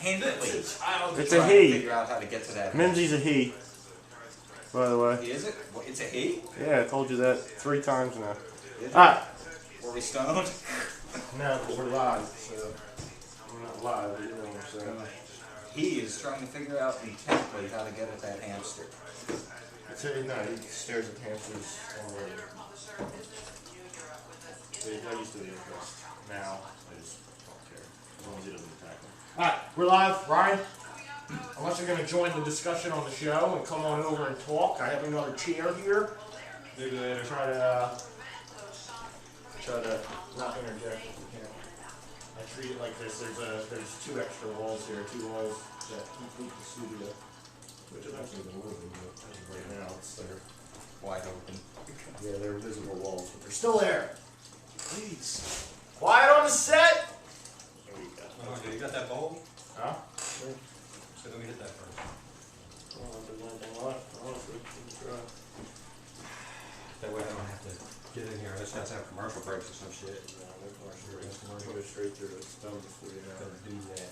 Handily. It's a he. Figure out how to get to that. Mimsy's a he. By the way. Is it? It's a he? Yeah, I told you that 3 times now. Alright. Were we stoned? No, but we're live, so we're not live, you know what I'm saying. He is trying to figure out intently how to get at that hamster. No, he stares at hamsters already. I used to be impressed. Now, I just don't care. As long as he doesn't attack me. Alright, we're live. Ryan, unless you're going to join the discussion on the show and come on over and talk, I have another chair here. Maybe later try to not interject if you can. I treat it like this. There's 2 extra walls here, 2 walls that complete the studio. Which is actually the living, but right now they're Wide open. yeah, they're invisible walls, but they're still there. Please. Quiet on the set! There we go. Okay, you got that bowl? Huh? So let me hit that first. I don't know if there's anything left, honestly. That way I don't have to get in here. I just have to have commercial breaks or some shit. No, no commercial breaks. Go straight through it. It's done before you know. Gotta do that.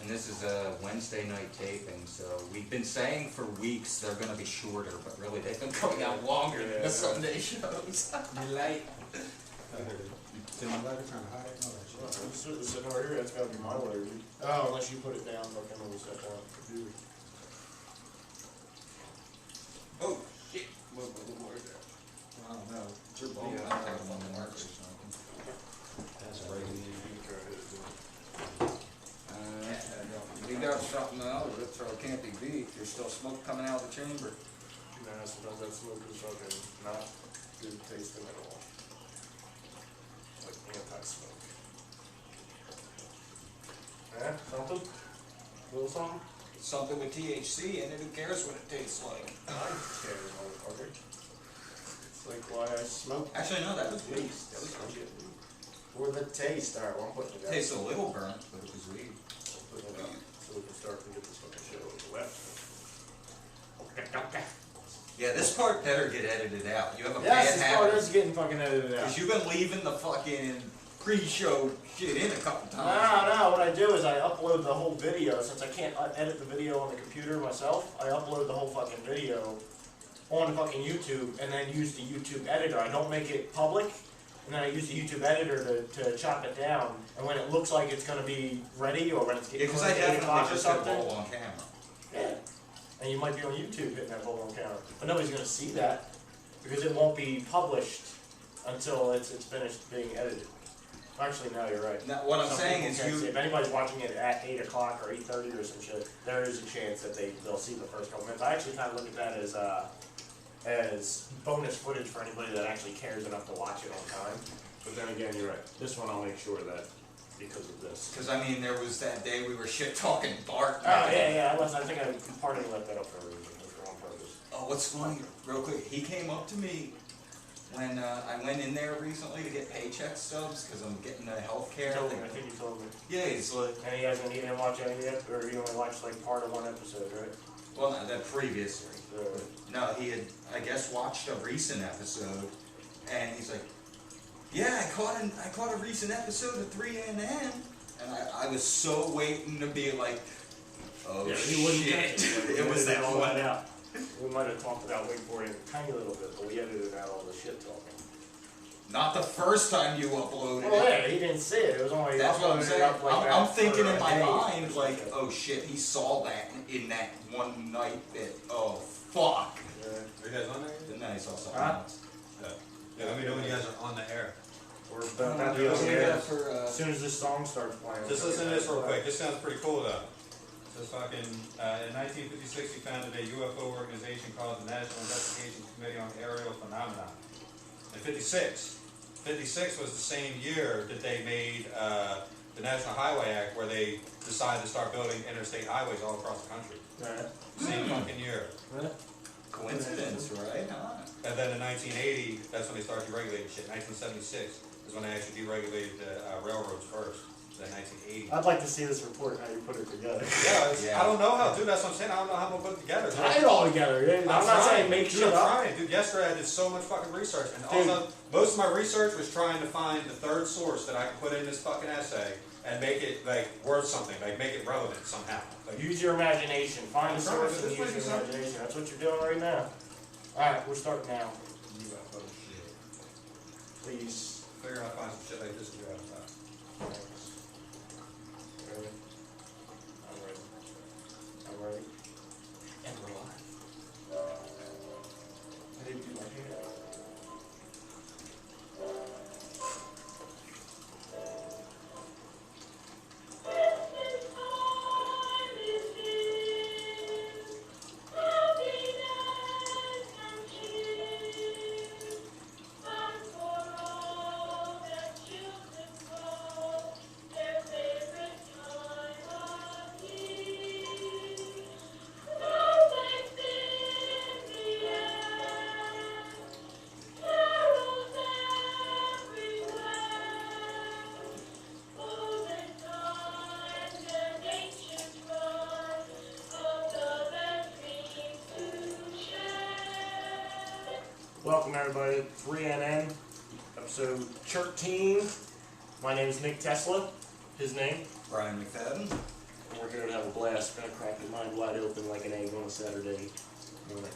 And this is a Wednesday night taping, so we've been saying for weeks they're going to be shorter, but really they've been coming out longer than the Sunday shows. You late? Did my lighter trying to hide it? No, that shit. It's sitting right here, that's gotta be my layer. Oh, unless you put it down, like I know we set down. Oh, shit. What is that? I don't know. It's your ball. Yeah, I'm taking one of the markers or something. That's a regular. We got something else, so it can't be beat. There's still smoke coming out of the chamber. Nah, sometimes that smoke is fucking not good tasting at all. Like anti-smoke. Yeah, something? A little something? Something with THC in it, who cares what it tastes like? I care, motherfucker. It's like why I smoke. Actually, no, that was weed. That was legit. For the taste. Alright, well, I'm putting it It tastes a little burnt, but it was weed. I'm putting it out so we can start to get this fucking show over with. Yeah, this part better get edited out. You have a Yes, bad this part habit. is getting fucking edited out. Because you've been leaving the fucking pre-show shit in a couple times. No, what I do is I upload the whole video. Since I can't edit the video on the computer myself, I upload the whole fucking video on fucking YouTube and then use the YouTube editor. I don't make it public, and then I use the YouTube editor to chop it down. And when it looks like it's going to be ready, or when it's Yeah, getting because close I to 8 o'clock definitely or just hit something, roll on camera. yeah. And you might be on YouTube hitting that ball on camera. But nobody's going to see that because it won't be published until it's finished being edited. Actually, no, you're right. Now, what I'm Some saying people is can't see you... it. If anybody's watching it at 8 o'clock or 8:30 or some shit, there is a chance that they'll see the first couple minutes. I actually kind of look at that as bonus footage for anybody that actually cares enough to watch it on time. But then again, you're right. This one I'll make sure that because of this. Because, I mean, there was that day we were shit-talking Bart. Oh, yeah. I think I partly left that up for a reason. It was on purpose. Oh, what's funny, real quick, he came up to me when I went in there recently to get paycheck stubs because I'm getting the health care. I think you told me. Yeah, he's like, And he didn't watch any yet, or he only watched like part of one episode, right? well, no, that previously. So, No, he had, I guess, watched a recent episode, and he's like, yeah, I caught a recent episode of 3NN, and I was so waiting to be like, oh yeah, he wouldn't shit. catch it. It was that all one. that out. We might have talked about wakeboarding a tiny little bit, but we edited out all the shit talking. Not the first time you uploaded Well, it. yeah, he didn't see it. It was only That's what I'm uploaded it saying. up like that I'm thinking for in a my day. mind, like, oh shit, he saw that in that one night that, oh fuck. Yeah. Are you guys on there? And then I saw something Huh? else. Yeah, let me know when you guys are on the air. We're about to be What on do the we air. got for, As soon as this song starts playing. Just listen to this real quick. This sounds pretty cool though. So fucking, in 1956 he founded a UFO organization called the National Investigation Committee on Aerial Phenomena. In 56 was the same year that they made the National Highway Act, where they decided to start building interstate highways all across the country. Right. Same fucking year. Coincidence, right? Huh? And then in 1980, that's when they started deregulating shit. 1976 is when they actually deregulated the railroads first. Then 1980. I'd like to see this report, how you put it together. Yeah, I don't know how, dude. That's what I'm saying. I don't know how I'm gonna put it together. Tie it all together. Yeah? I'm not saying make dude, shit I'm up. trying. Dude, yesterday I did so much fucking research, and Dude. most of my research was trying to find the third source that I could put in this fucking essay and make it like worth something, like make it relevant somehow. Like, Use your imagination. Find a Bro, source this and use might be your something. imagination. That's what you're doing right now. Alright, we're starting now. UFO shit. Please. Figure out find some shit like this to do outside. Thanks. Ready? I'm ready. I'm ready. And we're live. I didn't do my hair. Welcome everybody to 3NN, episode 13. My name is Nick Tesla, his name. Brian McFadden. And we're here to have a blast. We're gonna crack your mind wide open like an egg on a Saturday morning.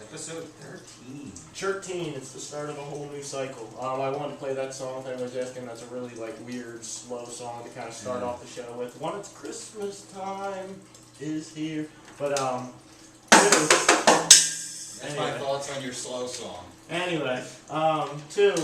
Episode 13. 13, it's the start of a whole new cycle. I wanted to play that song that I was asking. That's a really like weird, slow song to kind of start off the show with. One, it's Christmas time is here. But That's my thoughts on your slow song. Anyway, two,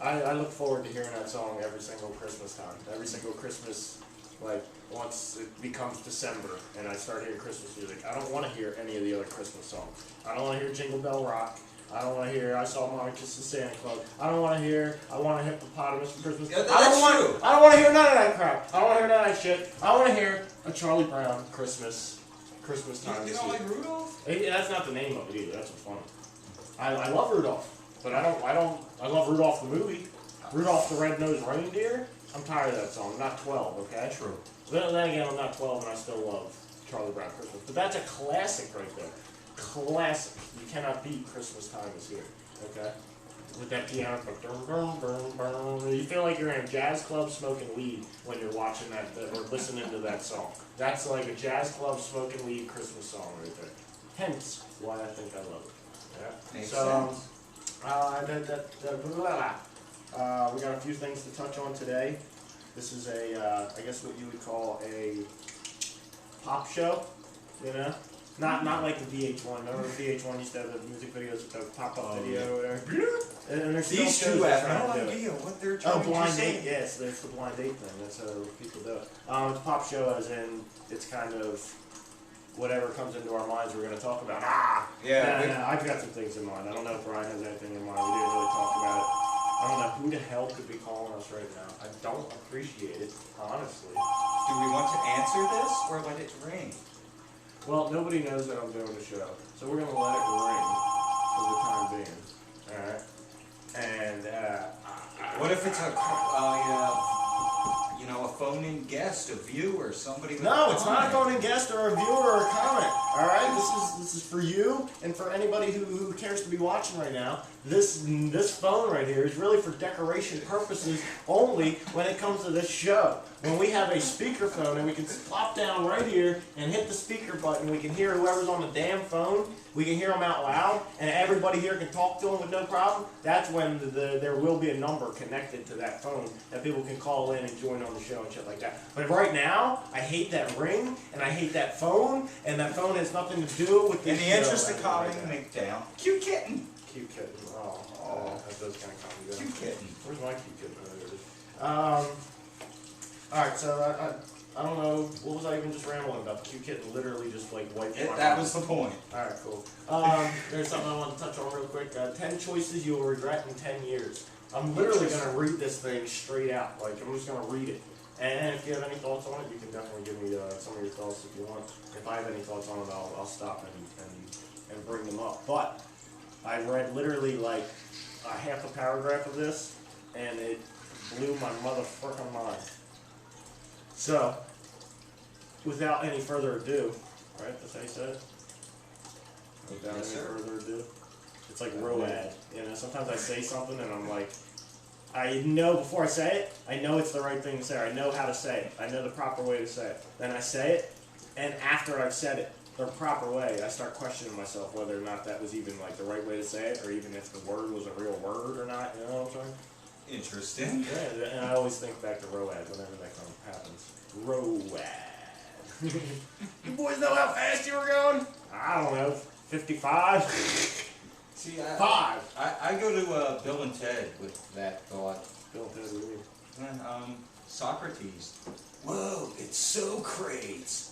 I look forward to hearing that song every single Christmas time. Every single Christmas, like, once it becomes December and I start hearing Christmas music, I don't want to hear any of the other Christmas songs. I don't want to hear Jingle Bell Rock. I don't want to hear I Saw Mama Kiss the Santa Claus. I don't want to hear I Want a Hippopotamus for Christmas. Yeah, I don't that's true. I don't want to hear none of that crap. I don't want to hear none of that shit. I want to hear a Charlie Brown Christmas time. You this don't year. like Rudolph? That's not the name of it either. That's what's funny. I love Rudolph, but I love Rudolph the movie. Rudolph the Red-Nosed Reindeer. I'm tired of that song. I'm not 12, okay? True. Then again, I'm not 12 and I still love Charlie Brown Christmas. But that's a classic right there. Classic. You cannot beat Christmas Time is here, okay? With that piano, you feel like you're in a jazz club smoking weed when you're watching that or listening to that song. That's like a jazz club smoking weed Christmas song right there. Hence why I think I love it. Yeah. Makes So, sense. we got a few things to touch on today. This is a, I guess what you would call a pop show, you know? Not like the VH1. Remember the VH1 used to have the music videos with the pop-up video or whatever? And there's still These shows two that have try no to do it. idea what they're trying Oh, to blind say. date, yes, there's the blind date thing, that's how people do it. It's a pop show as in, it's kind of whatever comes into our minds we're going to talk about. Yeah, No, I've got some things in mind. I don't know if Brian has anything in mind, we didn't really talk about it. I don't know who the hell could be calling us right now. I don't appreciate it, honestly. Do we want to answer this or let it ring? Well, nobody knows that I'm doing the show, so we're going to let it ring for the time being, alright? And, What if it's a phone-in guest, a viewer, somebody with no, a it's not a comment? phone-in guest or a viewer or a comment. All right, this is for you and for anybody who cares to be watching right now. This phone right here is really for decoration purposes only when it comes to this show. When we have a speakerphone and we can plop down right here and hit the speaker button, we can hear whoever's on the damn phone. We can hear them out loud, and everybody here can talk to them with no problem. That's when there will be a number connected to that phone that people can call in and join on the show and shit like that. But right now, I hate that ring, and I hate that phone, and that phone has nothing to do with In this the show. interest of calming Nick down, cute kitten. Cute kitten. Oh, that does kind of calm me down. Cute kitten. Where's my cute kitten? Oh, there it is. Alright, so I don't know, what was I even just rambling about? The cute kitten literally just like wiped my That mind. was the point. Alright, cool. There's something I want to touch on real quick. 10 choices you will regret in 10 years. I'm literally going to read this thing straight out. Like, I'm just going to read it. And if you have any thoughts on it, you can definitely give me some of your thoughts if you want. If I have any thoughts on it, I'll stop and bring them up. But I read literally like a half a paragraph of this, and it blew my motherfucking mind. So, without any further ado, right? That's how you say it? Without Yes, any sir. further ado. It's like ROAD. You know, sometimes I say something and I'm like, I know before I say it, I know it's the right thing to say. I know how to say it. I know the proper way to say it. Then I say it, and after I've said it the proper way, I start questioning myself whether or not that was even like the right way to say it, or even if the word was a real word or not. You know what I'm saying? Interesting. Yeah, and I always think back to ROAD whenever that kind of happens. ROAD. You boys know how fast you were going? I don't know, 55? See, Five. I go to Bill and Ted with that thought. Bill and Ted, what do you mean? And, Socrates. Whoa, it's Socrates.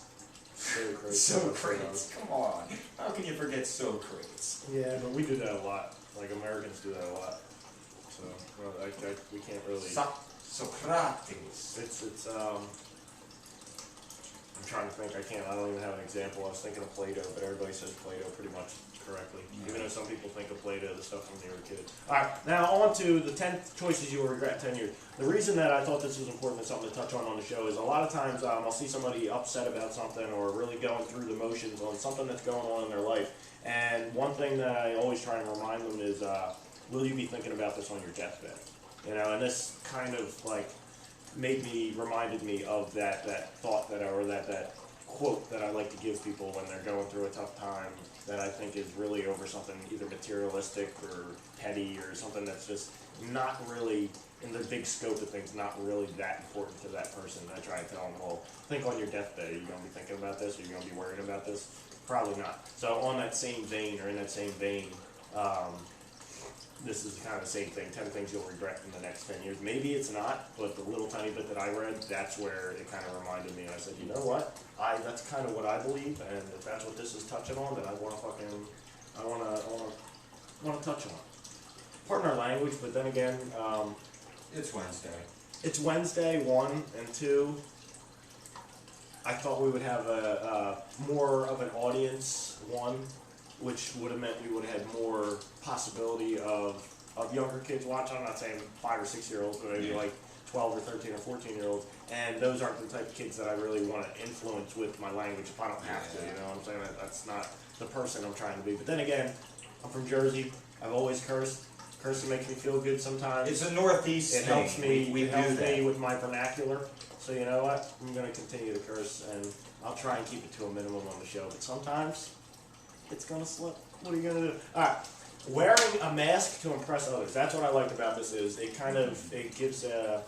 Socrates. Socrates. Come on. How can you forget Socrates? Yeah, but we do that a lot. Like Americans do that a lot. So well, we can't really. Socrates. It's I'm trying to think. I don't even have an example. I was thinking of Plato, but everybody says Plato pretty much correctly. Yeah. Even though some people think of Plato, the stuff when they were kids. All right, now on to the 10 choices you will regret in 10 years. The reason that I thought this was important and something to touch on the show is a lot of times I'll see somebody upset about something or really going through the motions on something that's going on in their life. And one thing that I always try and remind them is, will you be thinking about this on your deathbed? You know, and this kind of like reminded me of that thought that quote that I like to give people when they're going through a tough time, that I think is really over something either materialistic or petty or something that's just not really, in the big scope of things, not really that important to that person. And I try and tell them, well, think on your deathbed. Are you going to be thinking about this? Are you going to be worried about this? Probably not. So on that same vein, or in that same vein, this is kind of the same thing, 10 things you'll regret in the next 10 years. Maybe it's not, but the little tiny bit that I read, that's where it kind of reminded me. And I said, you know what? That's kind of what I believe, and if that's what this is touching on, then I want to touch on it. Pardon our language, but then again, It's Wednesday. it's Wednesday, 1, and 2. I thought we would have a more of an audience, 1, which would have meant we would have had more possibility of younger kids watching. I'm not saying 5 or 6 year olds, but maybe like 12 or 13 or 14 year olds. And those aren't the type of kids that I really want to influence with my language if I don't have to, you know what I'm saying? That's not the person I'm trying to be. But then again, I'm from Jersey. I've always cursed. Cursing makes me feel good sometimes. It's a Northeast It thing. helps me. We It helps do that. me with my vernacular. So you know what? I'm going to continue to curse, and I'll try and keep it to a minimum on the show. But sometimes it's going to slip. What are you going to do? All right. Wearing a mask to impress others. That's what I liked about this. Is it gives a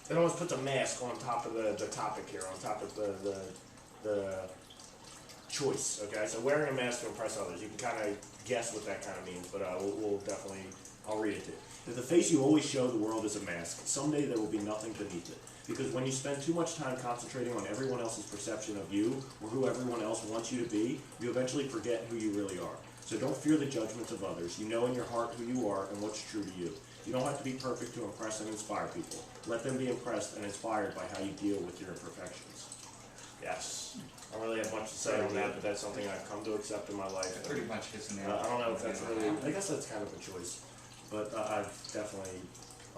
it almost puts a mask on top of the topic here, on top of the choice. Okay, so wearing a mask to impress others. You can kind of guess what that kind of means, but we'll definitely, I'll read it to you. That the face you always show the world is a mask. Someday there will be nothing beneath it. Because when you spend too much time concentrating on everyone else's perception of you, or who everyone else wants you to be, you eventually forget who you really are. So don't fear the judgments of others. You know in your heart who you are and what's true to you. You don't have to be perfect to impress and inspire people. Let them be impressed and inspired by how you deal with your imperfections. Yes. I don't really have much to say on that, but that's something I've come to accept in my life. That pretty much hits the nail. I don't know if that's really, I guess that's kind of a choice, but I've definitely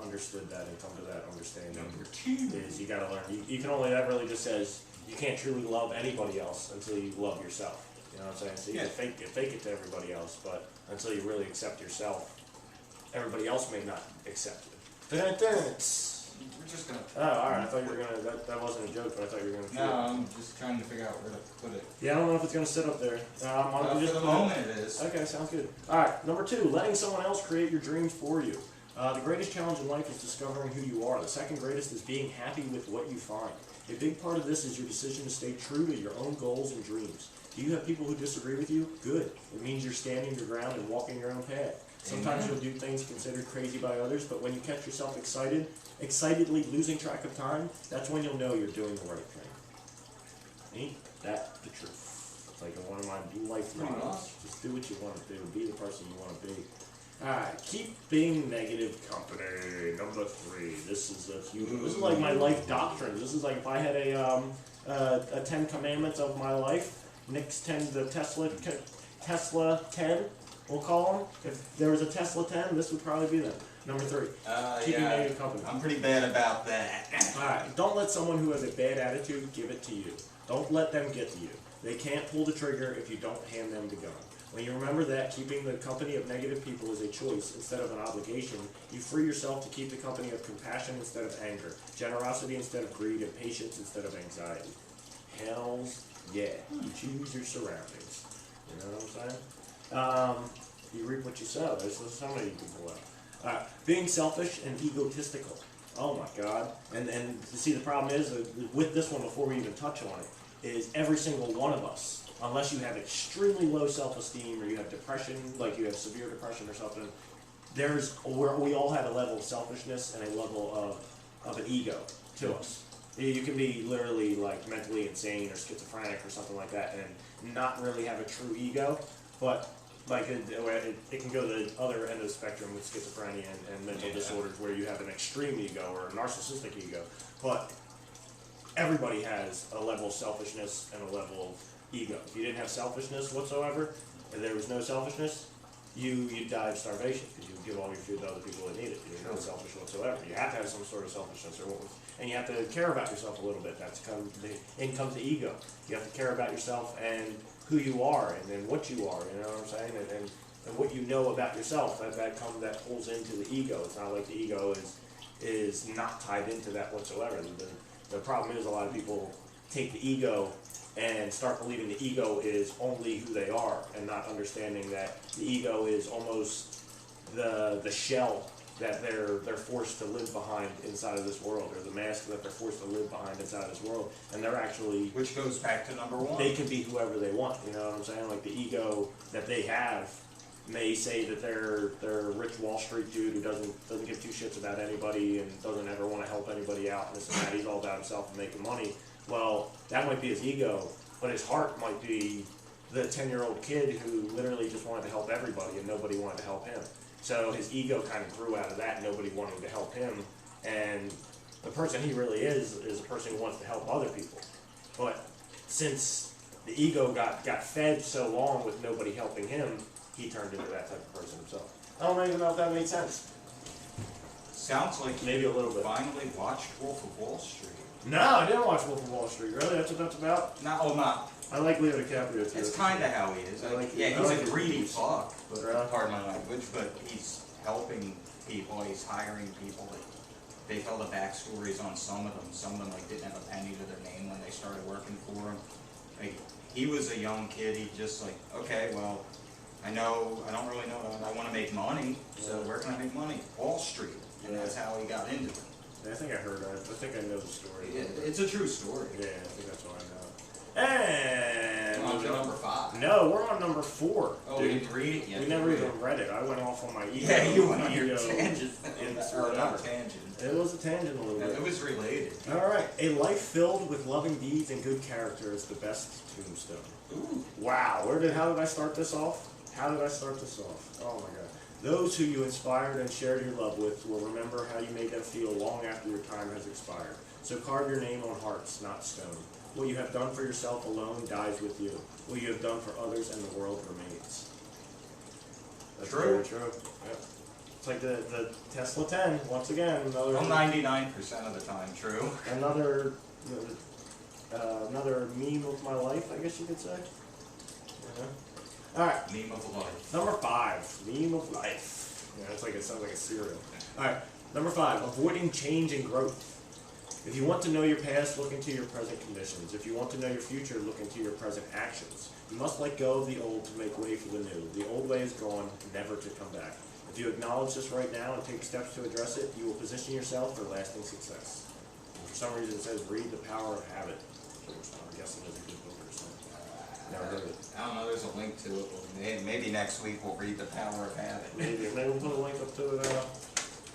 understood that and come to that understanding. Number 2. Is you gotta learn, you can only, that really just says, you can't truly love anybody else until you love yourself. You know what I'm saying? So you can fake it to everybody else, but until you really accept yourself, everybody else may not accept you. We're just gonna. Oh, alright, I thought you were gonna, that wasn't a joke, but I thought you were gonna. No, I'm just trying to figure out where to put it. Yeah, I don't know if it's gonna sit up there. Why don't we just For the put it- moment, it is. Okay, sounds good. Alright, number 2, letting someone else create your dreams for you. The greatest challenge in life is discovering who you are. The second greatest is being happy with what you find. A big part of this is your decision to stay true to your own goals and dreams. Do you have people who disagree with you? Good. It means you're standing your ground and walking your own path. Sometimes you'll do things considered crazy by others, but when you catch yourself excitedly losing track of time, that's when you'll know you're doing the right thing. Ain't that the truth? It's like one of my life Pretty mottos. much. Just do what you want to do. Be the person you want to be. Alright, keeping negative company. Number 3. This is a huge one. This is like my life doctrine. This is like if I had a 10 commandments of my life. Nick's 10, the Tesla 10, we'll call them. If there was a Tesla 10, this would probably be them. Number 3. Keeping negative company. I'm pretty bad about that. Alright, don't let someone who has a bad attitude give it to you. Don't let them get to you. They can't pull the trigger if you don't hand them the gun. When you remember that keeping the company of negative people is a choice instead of an obligation, you free yourself to keep the company of compassion instead of anger, generosity instead of greed, and patience instead of anxiety. Hells yeah, you choose your surroundings. You know what I'm saying? You reap what you sow. There's so many people out. Being selfish and egotistical. Oh my God. And see, the problem is, with this one, before we even touch on it, is every single one of us, unless you have extremely low self-esteem or you have depression, like you have severe depression or something, we all have a level of selfishness and a level of an ego to us. You can be literally like mentally insane or schizophrenic or something like that and not really have a true ego, but like it can go to the other end of the spectrum with schizophrenia and mental disorders where you have an extreme ego or a narcissistic ego. But everybody has a level of selfishness and a level of ego. If you didn't have selfishness whatsoever, and there was no selfishness, you'd die of starvation because you would give all your food to other people that need it. You're not selfish whatsoever. You have to have some sort of selfishness, and you have to care about yourself a little bit. In comes the ego. You have to care about yourself and who you are and what you are. You know what I'm saying? And what you know about yourself. That pulls into the ego. It's not like the ego is not tied into that whatsoever. The problem is a lot of people take the ego and start believing the ego is only who they are and not understanding that the ego is almost the shell that they're forced to live behind inside of this world, or the mask that they're forced to live behind inside of this world, and they're actually, Which goes back to number one. they can be whoever they want. You know what I'm saying? Like the ego that they have may say that they're a rich Wall Street dude who doesn't give two shits about anybody and doesn't ever want to help anybody out and this and that. He's all about himself and making money. Well, that might be his ego, but his heart might be the 10-year-old kid who literally just wanted to help everybody and nobody wanted to help him. So his ego kind of grew out of that, nobody wanting to help him, and the person he really is a person who wants to help other people. But since the ego got fed so long with nobody helping him, he turned into that type of person himself. I don't even know if that made sense. Sounds like you Maybe a little bit. finally watched Wolf of Wall Street. No, I didn't watch Wolf of Wall Street. Really? That's what that's about? Not. I like Leo DiCaprio too. It's kind of how he is. I He's like a his greedy movies. fuck, but Right. pardon my language, but he's helping people, he's hiring people. They tell the backstories on some of them. Some of them like didn't have a penny to their name when they started working for him. Like, he was a young kid, he just like, okay, well, I don't really know, I want to make money, so where can I make money? Wall Street, and that's how he got into it. I think I heard that. I think I know the story. It's a true story. Yeah, I think that's what I know. And On to number 5. no, we're on number 4. Oh, dude. we didn't read it yet. We never even read it. I went off on my ego. Yeah, you went on your ego tangent. and Or whatever. not tangent. It was a tangent a little Yeah, bit. it was related. All right, a life filled with loving deeds and good character is the best tombstone. Ooh. Wow, how did I start this off? How did I start this off? Oh my God. Those who you inspired and shared your love with will remember how you made them feel long after your time has expired. So carve your name on hearts, not stone. What you have done for yourself alone dies with you. What you have done for others and the world remains. That's True. very true. Yep. It's like the Tesla 10, once again, Well, 99% of the time, true. another meme of my life, I guess you could say. Yeah. All right. Meme of life. Number 5, meme of life. Yeah, it sounds like a cereal. All right, number 5, avoiding change and growth. If you want to know your past, look into your present conditions. If you want to know your future, look into your present actions. You must let go of the old to make way for the new. The old way is gone, never to come back. If you acknowledge this right now and take steps to address it, you will position yourself for lasting success. And for some reason, it says read The Power of Habit. I'm guessing it's a good book or something. Never heard of it. I don't know, there's a link to it. Maybe next week we'll read The Power of Habit. Maybe we'll put a link up to it.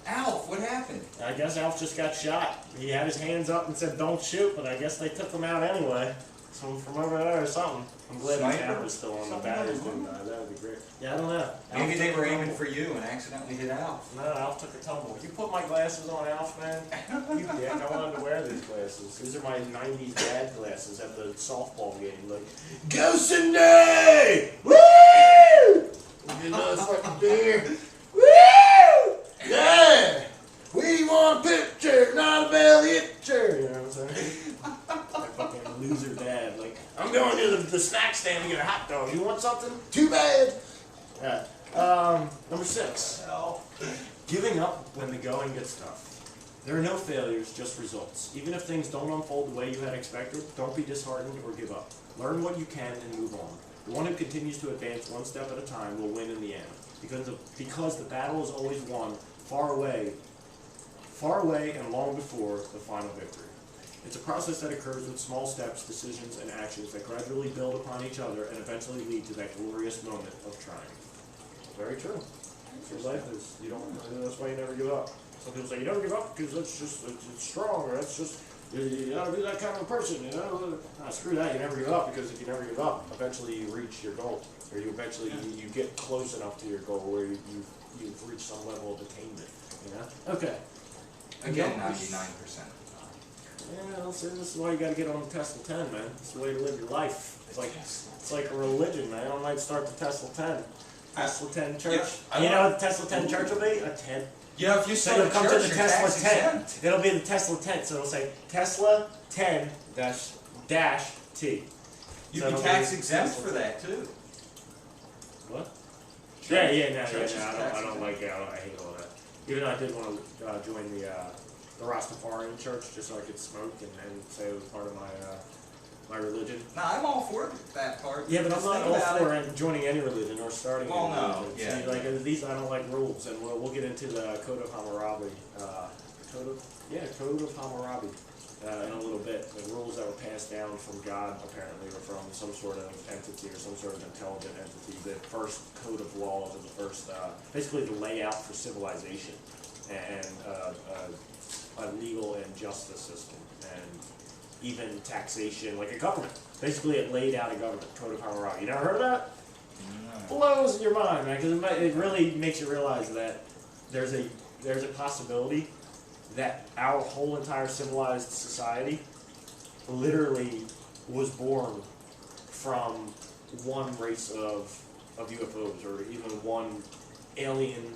Alf, what happened? I guess Alf just got shot. He had his hands up and said, "Don't shoot," but I guess they took him out anyway. From over there or something. I'm glad the Sniper? camera's still on. The Something batteries like didn't die. That would be great. Yeah, I don't know. Maybe Alf they took were a aiming tumble. for you and accidentally hit Alf. No, Alf took a tumble. You put my glasses on, Alf, man. You dick. I wanted to wear these glasses. These are my 90s dad glasses at the softball game. Like, go Cindy! Woo! You know, it's like a beer. Woo! Yeah! We want a picture, not a belly itcher. You know what I'm saying? My fucking loser dad. Like, I'm going to the snack stand to get a hot dog. You want something? Too bad. Yeah. Number 6. Giving up when the going gets tough. There are no failures, just results. Even if things don't unfold the way you had expected, don't be disheartened or give up. Learn what you can and move on. The one who continues to advance one step at a time will win in the end. Because the battle is always won far away and long before the final victory. It's a process that occurs with small steps, decisions, and actions that gradually build upon each other and eventually lead to that glorious moment of triumph. Very true. Your life is, you don't, that's why you never give up. Some people say you don't give up because it's strong, or that's just, you gotta be that kind of a person, you know? Nah, screw that, you never give up, because if you never give up, eventually you reach your goal. Or you eventually, you get close enough to your goal where you've reached some level of attainment, you know? Okay. Again, 99%. Yeah, I'll say this is why you gotta get on the Tesla 10, man. It's the way to live your life. It's like a religion, man. I might start the Tesla 10. Tesla 10 church. Yeah, You know what the Tesla 10 church will be? A tent. Yeah, if you So say you'll the come to church, the you're Tesla tax 10. exempt. It'll be the Tesla 10, so it'll say Tesla 10 dash T. You'd So be it'll tax be exempt Tesla for that too. What? Church- Yeah, church is I tax don't like it. I hate all that. Even though I did want to join the Rastafarian church just so I could smoke and say it was part of my religion. Now, I'm all for that part. Yeah, but I'm Just not think all about for it. joining any religion or starting Well, any no, religion. yeah. See, like these, I don't like rules, and we'll get into the Code of Hammurabi. Code of Hammurabi in a little bit. The rules that were passed down from God, apparently, or from some sort of entity or some sort of intelligent entity. The first code of laws, or the first, basically the layout for civilization, and a legal and justice system, and even taxation, like a government. Basically, it laid out a government, Code of Hammurabi. You never heard of that? No. Blows your mind, man, because it really makes you realize that there's a possibility that our whole entire civilized society literally was born from one race of UFOs, or even one alien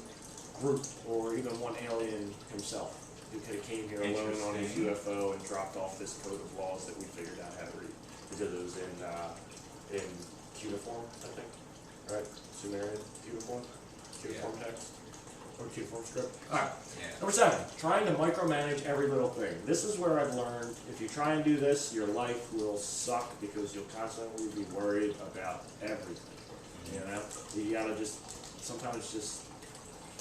group, or even one alien himself, who could have came here alone on his Interesting. UFO and dropped off this code of laws that we figured out how to read, because it was in cuneiform, I think, right? Sumerian cuneiform text, or cuneiform script. All right. Yeah. Number 7, trying to micromanage every little thing. This is where I've learned, if you try and do this, your life will suck, because you'll constantly be worried about everything. You know, you gotta sometimes just,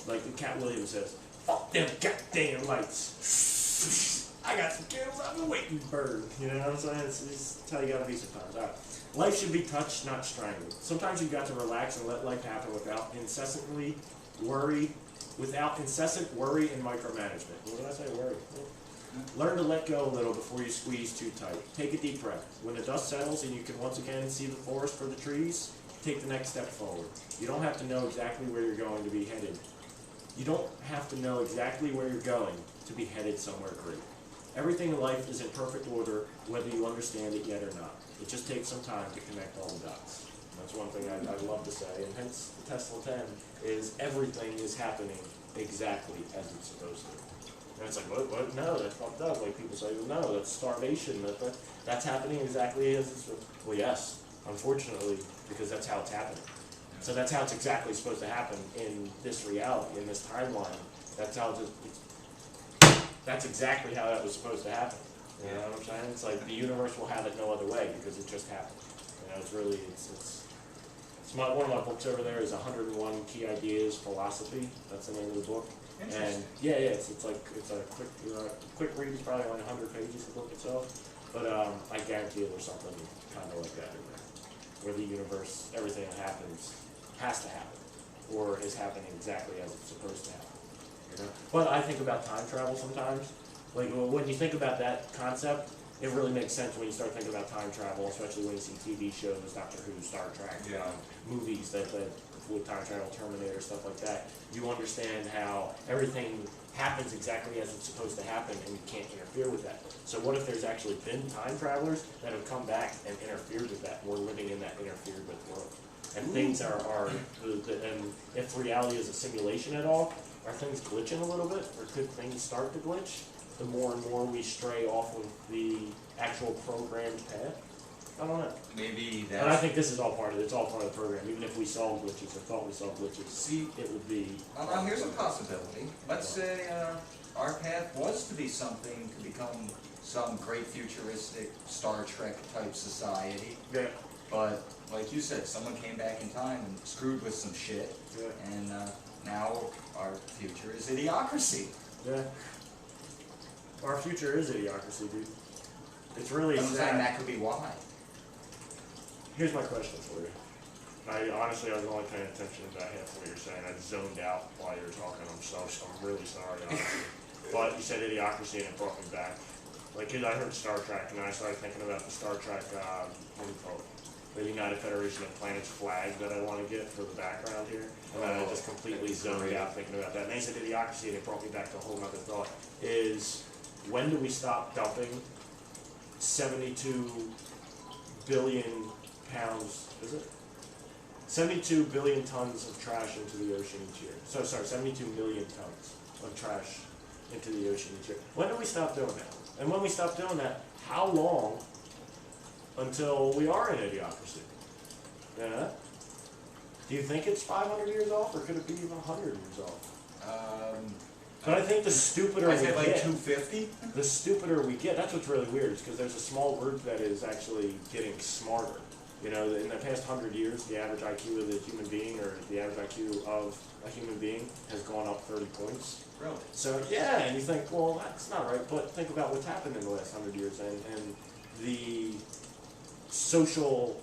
like Cat Williams says, fuck them goddamn lights. I got some candles I've been waiting to burn. You know what I'm saying? It's how you gotta be sometimes. All right. Life should be touched, not strangled. Sometimes you've got to relax and let life happen without incessant worry and micromanagement. What did I say? Worry. Learn to let go a little before you squeeze too tight. Take a deep breath. When the dust settles and you can once again see the forest for the trees, take the next step forward. You don't have to know exactly where you're going to be headed. You don't have to know exactly where you're going to be headed somewhere great. Everything in life is in perfect order, whether you understand it yet or not. It just takes some time to connect all the dots. That's one thing I love to say, and hence the Tesla 10 is everything is happening exactly as it's supposed to. And it's like, what? No, that's fucked up. Like people say, well, no, that's starvation. That's happening exactly as it's supposed to. Well, yes, unfortunately, because that's how it's happening. So that's how it's exactly supposed to happen in this reality, in this timeline. That's exactly how that was supposed to happen. You know what I'm saying? It's like the universe will have it no other way, because it just happened. You know, it's really, one of my books over there is 101 Key Ideas Philosophy. That's the name of the book. And it's a quick read. It's probably only 100 pages, the book itself. But I guarantee you there's something kind of like that in there, where the universe, everything that happens has to happen, or is happening exactly as it's supposed to happen. You know? But I think about time travel sometimes. Like when you think about that concept, it really makes sense when you start thinking about time travel, especially when you see TV shows, Doctor Who, Star Trek, movies that with time travel, Terminator, stuff like that. You understand how everything happens exactly as it's supposed to happen, and you can't interfere with that. So what if there's actually been time travelers that have come back and interfered with that? We're living in that interfered with world. And things and if reality is a simulation at all, are things glitching a little bit, or could things start to glitch the more and more we stray off of the actual programmed path? I don't know. Maybe But I that's, think this is all part of it. It's all part of the program. Even if we solve glitches or thought we solved glitches, see, it would be. now here's a possibility. Let's say, our path was to be something, to become some great futuristic Star Trek type society. Yeah. But, like you said, someone came back in time and screwed with some shit, Yeah. and, now our future is idiocracy. Yeah. Our future is idiocracy, dude. It's really I'm saying sad. that could be why. Here's my question for you. I honestly, I was only paying attention to about half of what you're saying. I zoned out while you were talking. I'm really sorry, honestly. But you said idiocracy and it brought me back. Like, I heard Star Trek and I started thinking about the Star Trek, what do you call it? The United Federation of Planets flag that I want to get for the background here. And then I just completely zoned out thinking about that. And they said idiocracy and it brought me back to a whole nother thought. Is, when do we stop dumping 72 billion pounds, is it? 72 billion tons of trash into the ocean each year. So, sorry, 72 million tons of trash into the ocean each year. When do we stop doing that? And when we stop doing that, how long until we are in idiocracy? Yeah? Do you think it's 500 years off, or could it be even 100 years off? But I think the stupider we I said like get, 250? the stupider we get, that's what's really weird, is because there's a small group that is actually getting smarter. You know, in the past 100 years, the average IQ of the human being, or the average IQ of a human being, has gone up 30 points. Really? So, yeah, and you think, well, that's not right, but think about what's happened in the last 100 years, and the social,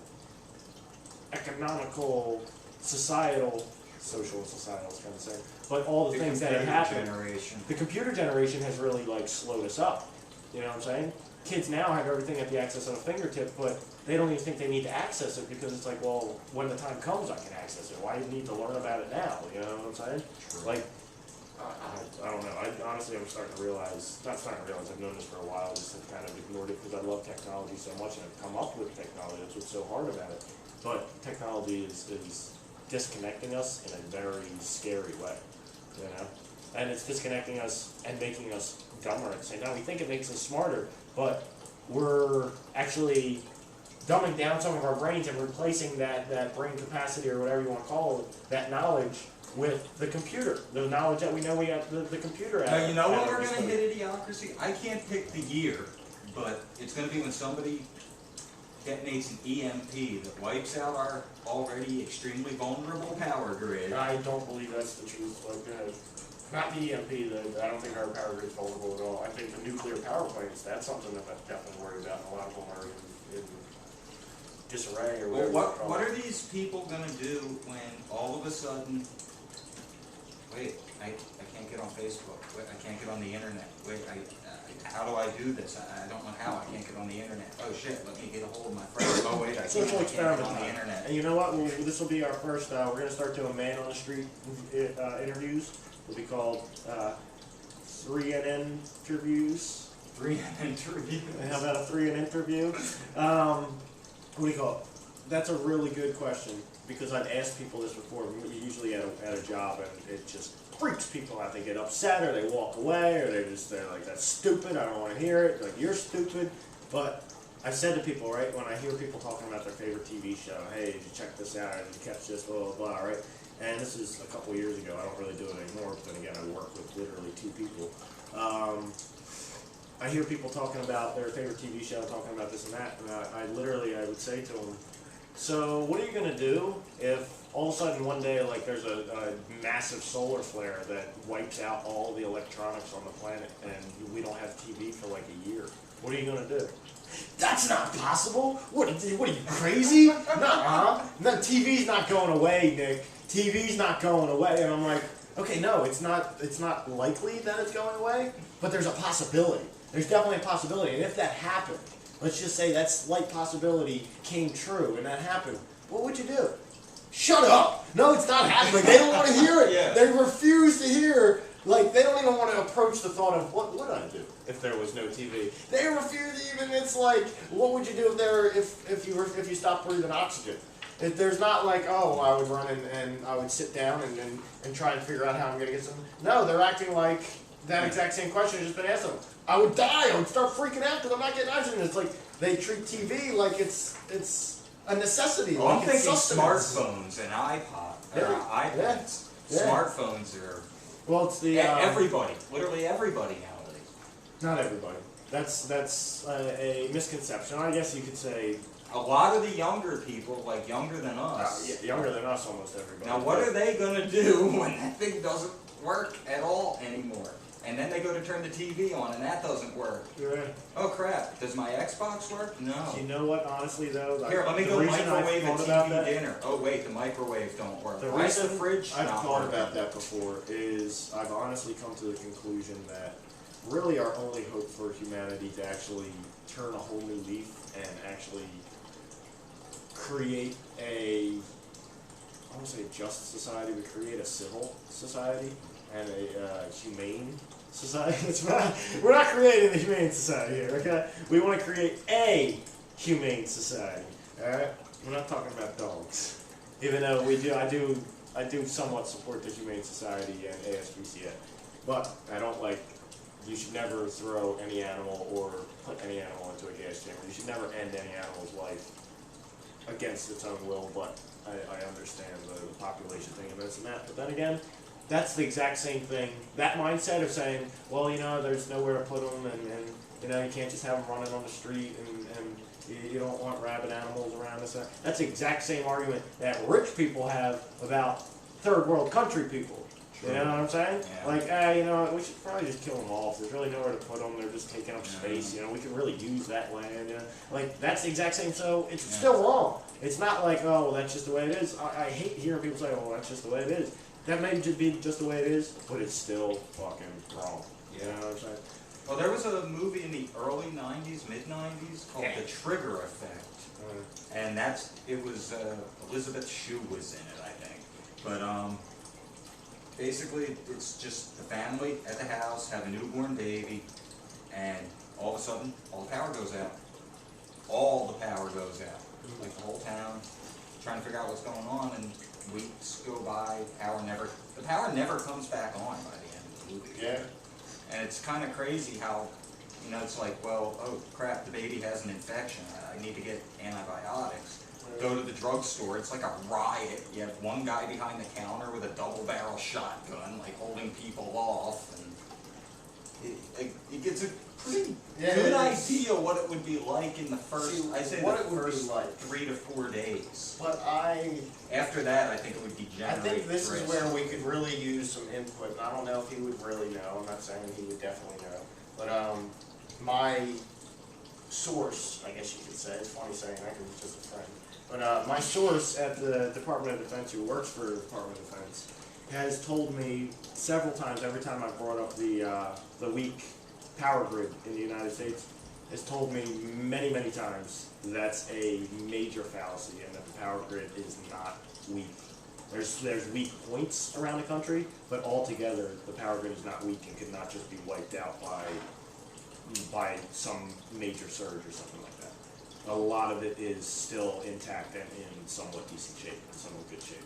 economical, societal, social and societal is kind of the same, but all the things that have happened. Generation. The computer generation has really, like, slowed us up. You know what I'm saying? Kids now have everything at the access of a fingertip, but they don't even think they need to access it because it's like, well, when the time comes, I can access it. Why do you need to learn about it now? You know what I'm saying? True. Like, I don't know. Honestly, I'm starting to realize, not starting to realize, I've known this for a while, just have kind of ignored it because I love technology so much and I've come up with technology. That's what's so hard about it. But technology is disconnecting us in a very scary way, you know? And it's disconnecting us and making us dumber at the same time. We think it makes us smarter, but we're actually dumbing down some of our brains and replacing that brain capacity, or whatever you want to call it, that knowledge, with the computer. The knowledge that we know we have the computer at. Now, you know when at we're our gonna disposal. hit idiocracy? I can't pick the year, but it's gonna be when somebody detonates an EMP that wipes out our already extremely vulnerable power grid. I don't believe that's the truth. Like, not the EMP, I don't think our power grid is vulnerable at all. I think the nuclear power plants, that's something that I'm definitely worried about, and a lot of them are in disarray or Well, whatever. what are these people gonna do when all of a sudden, wait, I can't get on Facebook, wait, I can't get on the internet, wait, how do I do this? I don't know how, I can't get on the internet. Oh shit, let me get a hold of my friend. Oh wait, I Social can't get experiment on the time. internet. And you know what? This will be our first. We're going to start doing man on the street interviews. It'll be called 3NN interviews. 3 interviews. How about a 3N interview? What do you call it? That's a really good question, because I've asked people this before. Usually at a job, and it just freaks people out. They get upset, or they walk away, or they're like, that's stupid, I don't want to hear it, like, you're stupid. But I've said to people, right, when I hear people talking about their favorite TV show, hey, did you check this out, did you catch this, blah, blah, blah, right? And this is a couple years ago, I don't really do it anymore, but then again, I work with literally 2 people. I hear people talking about their favorite TV show, talking about this and that, and I would say to them, so what are you going to do if all of a sudden one day, like, there's a massive solar flare that wipes out all the electronics on the planet and we don't have TV for like a year? What are you going to do? That's not possible! What are you, crazy? Nuh-uh. No, TV's not going away, Nick. TV's not going away. And I'm like, okay, no, it's not likely that it's going away, but there's a possibility. There's definitely a possibility. And if that happened, let's just say that slight possibility came true and that happened, what would you do? Shut up! No, it's not happening. They don't want to hear it. Yeah. They refuse to hear. Like, they don't even want to approach the thought of, what would I do if there was no TV? They refuse even. It's like, what would you do if you stopped breathing oxygen? If there's not like, oh, I would run and I would sit down and try and figure out how I'm going to get some. No, they're acting like that exact same question has just been asked of them. I would die. I would start freaking out because I'm not getting oxygen. It's like, they treat TV like it's a necessity. Well, I'm like it's thinking sustenance. smartphones and Yeah, iPads. yeah. Smartphones are Well, it's the everybody, literally everybody nowadays. not everybody. That's a misconception. I guess you could say A lot of the younger people, like younger than us. younger than us, almost everybody. Now, what are they gonna do when that thing doesn't work at all anymore? And then they go to turn the TV on, and that doesn't work. Yeah. Oh crap! Does my Xbox work? No. You know what? Honestly, though, like, Here, let me the go reason microwave a I've thought about TV that- dinner. Oh wait, the microwave don't work. The Why is the reason fridge I've not thought working? about that before is I've honestly come to the conclusion that really our only hope for humanity to actually turn a whole new leaf and actually create I won't say a just society, but create a civil society and a humane society. We're not creating the humane society here, okay? We want to create a humane society, alright? We're not talking about dogs. Even though I do somewhat support the Humane Society and ASPCA. But I don't like, you should never throw any animal or put any animal into a gas chamber. You should never end any animal's life against its own will, but I understand the population thing and this and that. But then again, that's the exact same thing. That mindset of saying, well, you know, there's nowhere to put them and you know, you can't just have them running on the street and you don't want rabid animals around us. That's the exact same argument that rich people have about third world country people. You know what I'm saying? Yeah. Like, you know, we should probably just kill them off. There's really nowhere to put them. They're just taking up space. You know, we can really use that land. You know, like that's the exact same. So it's still wrong. It's not like, oh, well, that's just the way it is. I hate hearing people say, oh, that's just the way it is. That may just be just the way it is, but it's still fucking wrong. You know what I'm saying? Well, there was a movie in the early '90s, mid '90s called The Trigger Effect, and it was Elizabeth Shue was in it, I think. But basically, it's just the family at the house have a newborn baby, and all of a sudden, all the power goes out. All the power goes out, like the whole town, trying to figure out what's going on, and weeks go by. The power never comes back on by the end of the movie. Yeah. And it's kind of crazy how, you know, it's like, well, oh crap, the baby has an infection. I need to get antibiotics. Go to the drugstore. It's like a riot. You have one guy behind the counter with a double-barrel shotgun, like holding people off, and it gets a pretty good idea what it would be like in the first. I'd say what the it would be first like. 3 to 4 days. But After that, I think it would I degenerate. think this is risk. where we could really use some input, and I don't know if he would really know. I'm not saying he would definitely know, but my source, I guess you could say, it's funny saying that because it's just a friend. But my source at the Department of Defense, who works for the Department of Defense, has told me several times, every time I brought up the weak power grid in the United States, has told me many, many times that's a major fallacy and that the power grid is not weak. There's weak points around the country, but altogether the power grid is not weak and could not just be wiped out by some major surge or something like that. A lot of it is still intact and in somewhat decent shape, in somewhat good shape.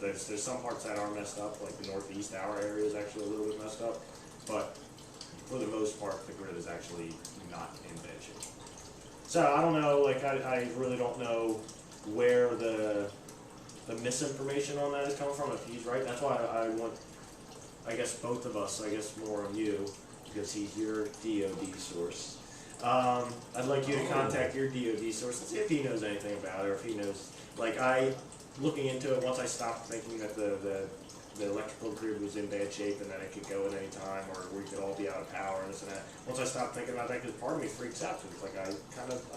There's some parts that are messed up, like the northeast, our area is actually a little bit messed up, but for the most part, the grid is actually not in bad shape. So I don't know, like I really don't know where the misinformation on that is coming from, if he's right. That's why I want, I guess both of us, I guess more on you, because he's your DOD source. I'd like you to contact your DOD source and see if he knows anything about it, or if he knows, like looking into it, once I stopped thinking that the electrical grid was in bad shape and that it could go at any time, or we could all be out of power and this and that. Once I stopped thinking about that, because part of me freaks out, because it's like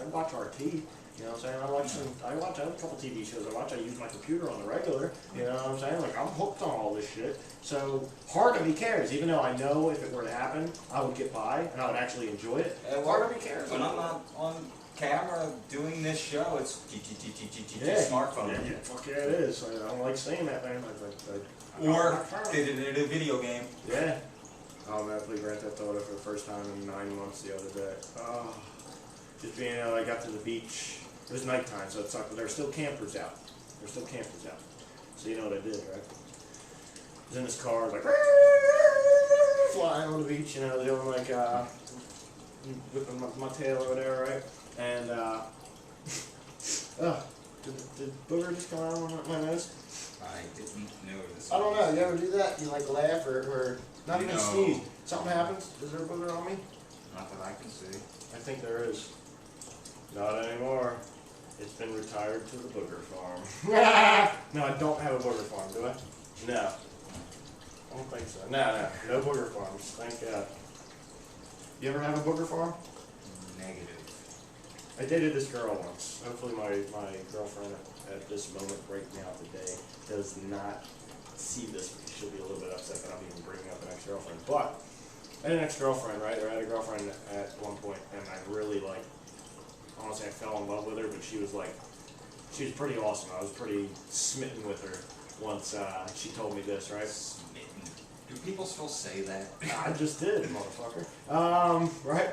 I watch RT, you know what I'm saying? I have a couple TV shows I use my computer on the regular, you know what I'm saying? Like I'm hooked on all this shit. So part of me cares, even though I know if it were to happen, I would get by and I would actually enjoy it. Part of me cares. When I'm not on camera doing this show, it's smartphone. Yeah, fuck yeah, it is. I don't like saying that, man. Or did it in a video game. Yeah. Oh man, I played Grand Theft Auto for the first time in 9 months the other day. Oh, just being I got to the beach. It was nighttime, so it sucked, but there were still campers out. So you know what I did, right? I was in this car, like flying on the beach, you know, doing like whipping my tail or whatever, right? And did booger just come out on my nose? I didn't notice. I don't know. You ever do that? You like laugh or not even No. sneeze? Something happens? Is there a booger on me? Not that I can see. I think there is. Not anymore. It's been retired to the booger farm. No, I don't have a booger farm, do I? No. I don't think so. No booger farms. Thank God. You ever have a booger farm? Negative. I dated this girl once. Hopefully my girlfriend at this moment right now today does not see this. She'll be a little bit upset that I'm even bringing up an ex-girlfriend. But I had an ex-girlfriend, right? Or I had a girlfriend at one point, and I really like, I don't want to say I fell in love with her, but she was pretty awesome. I was pretty smitten with her once she told me this, right? Smitten. Do people still say that? I just did, motherfucker. Right?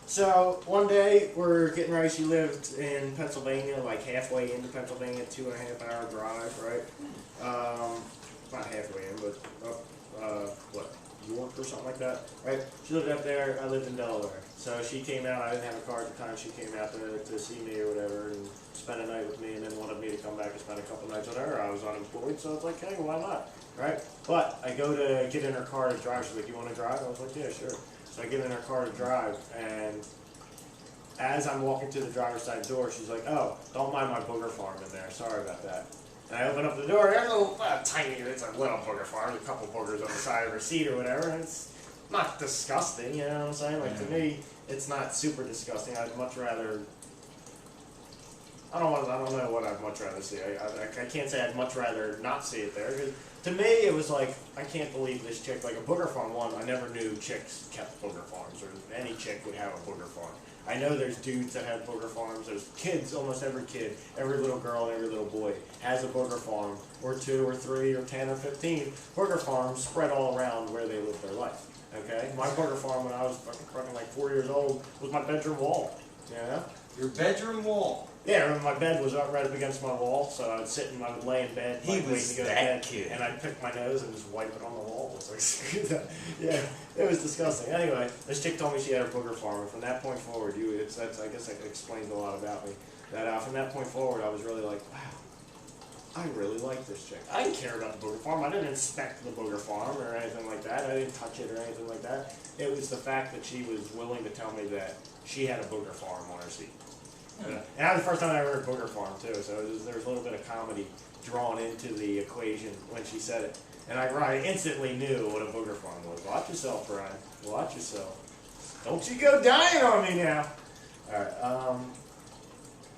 So, one day, we're getting ready. She lived in Pennsylvania, like halfway into Pennsylvania, 2.5 hour drive, right? Not halfway in, but up, York or something like that, right? She lived up there, I lived in Delaware. So she came out, I didn't have a car at the time, she came out to see me or whatever and spend a night with me and then wanted me to come back and spend a couple nights with her. I was unemployed, so I was like, hey, why not, right? But I go to get in her car to drive, she's like, you want to drive? I was like, yeah, sure. So I get in her car to drive, and as I'm walking to the driver's side door, she's like, oh, don't mind my booger farm in there, sorry about that. And I open up the door, there's a little tiny, it's a little booger farm, a couple boogers on the side of her seat or whatever, and it's not disgusting, you know what I'm saying? Like, to me, it's not super disgusting. I'd much rather, I don't know what I'd much rather see. I can't say I'd much rather not see it there, because to me, it was like, I can't believe this chick, like a booger farm one, I never knew chicks kept booger farms, or any chick would have a booger farm. I know there's dudes that have booger farms, there's kids, almost every kid, every little girl and every little boy has a booger farm, or 2 or 3 or 10 or 15 booger farms spread all around where they live their life, okay? My booger farm when I was fucking like 4 years old was my bedroom wall, you know? Your bedroom wall. Yeah, my bed was up right up against my wall, so I would lay in bed, He like, was waiting to go to that bed, kid. and I'd pick my nose and just wipe it on the wall. It was like, screw that. Yeah, it was disgusting. Anyway, this chick told me she had a booger farm, and from that point forward, I guess that explains a lot about me. That from that point forward, I was really like, wow, I really like this chick. I didn't care about the booger farm. I didn't inspect the booger farm or anything like that. I didn't touch it or anything like that. It was the fact that she was willing to tell me that she had a booger farm on her seat. And that was the first time I ever heard booger farm too, so there was a little bit of comedy drawn into the equation when she said it. And I instantly knew what a booger farm was. Watch yourself, Brian. Watch yourself. Don't you go dying on me now. Alright,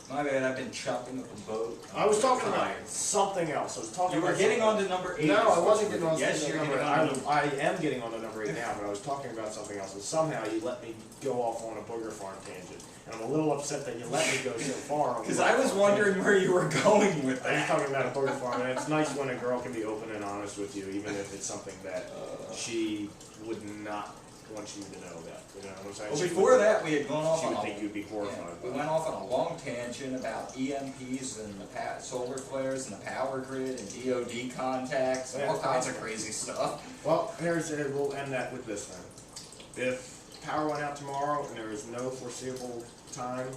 My bad, I've been chopping up a boat. I was talking about Tired. something else. I was talking You were about getting something- on to number 8. No, I wasn't getting on Yes, to you're number getting 8. on to I am getting on to number 8 now, but I was talking about something else, and somehow you let me go off on a booger farm tangent. And I'm a little upset that you let me go so far. Because I was wondering where you were going with I was that. talking about a booger farm, and it's nice when a girl can be open and honest with you, even if it's something that she would not want you to know about. You know what I'm saying? Well, She before would- that, we had gone off she on would a think you'd be Yeah, horrified. we went off on a long tangent about EMPs and the solar flares and the power grid and DoD contacts and all kinds of crazy stuff. Well, we'll end that with this then. If power went out tomorrow and there was no foreseeable time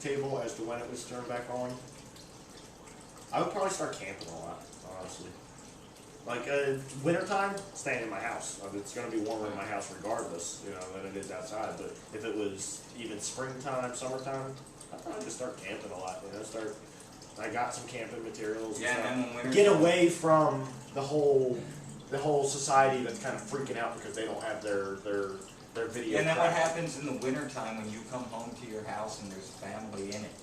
table as to when it was turned back on, I would probably start camping a lot, honestly. Like, wintertime, staying in my house. It's gonna be warmer in my house regardless, you know, than it is outside, but if it was even springtime, summertime, I'd probably just start camping a lot, you know, I got some camping materials and Yeah, stuff. and then when winter Get away from the whole society that's kind of freaking out because they don't have their video. And then what crap. happens in the wintertime when you come home to your house and there's family in it?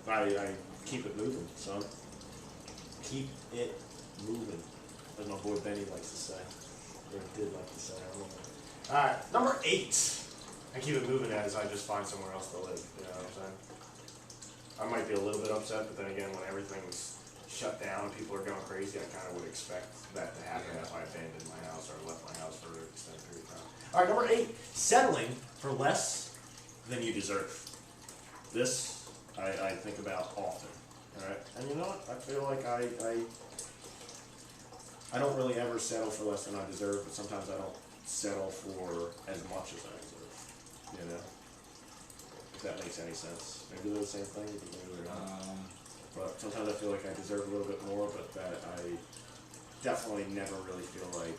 I keep it moving, son. Keep it moving, as my boy Benny likes to say, or did like to say. I don't know. All right, number 8. I keep it moving as I just find somewhere else to live. You know what I'm saying? I might be a little bit upset, but then again, when everything's shut down, people are going crazy. I kind of would expect that to happen if I abandoned my house or left my house for an extended period of time. All right, number 8, settling for less than you deserve. This I think about often. All right, and you know what? I feel like I don't really ever settle for less than I deserve, but sometimes I don't settle for as much as I deserve. You know. that makes any sense. Maybe they're the same thing, but maybe they're not. Um, But sometimes I feel like I deserve a little bit more, but that I definitely never really feel like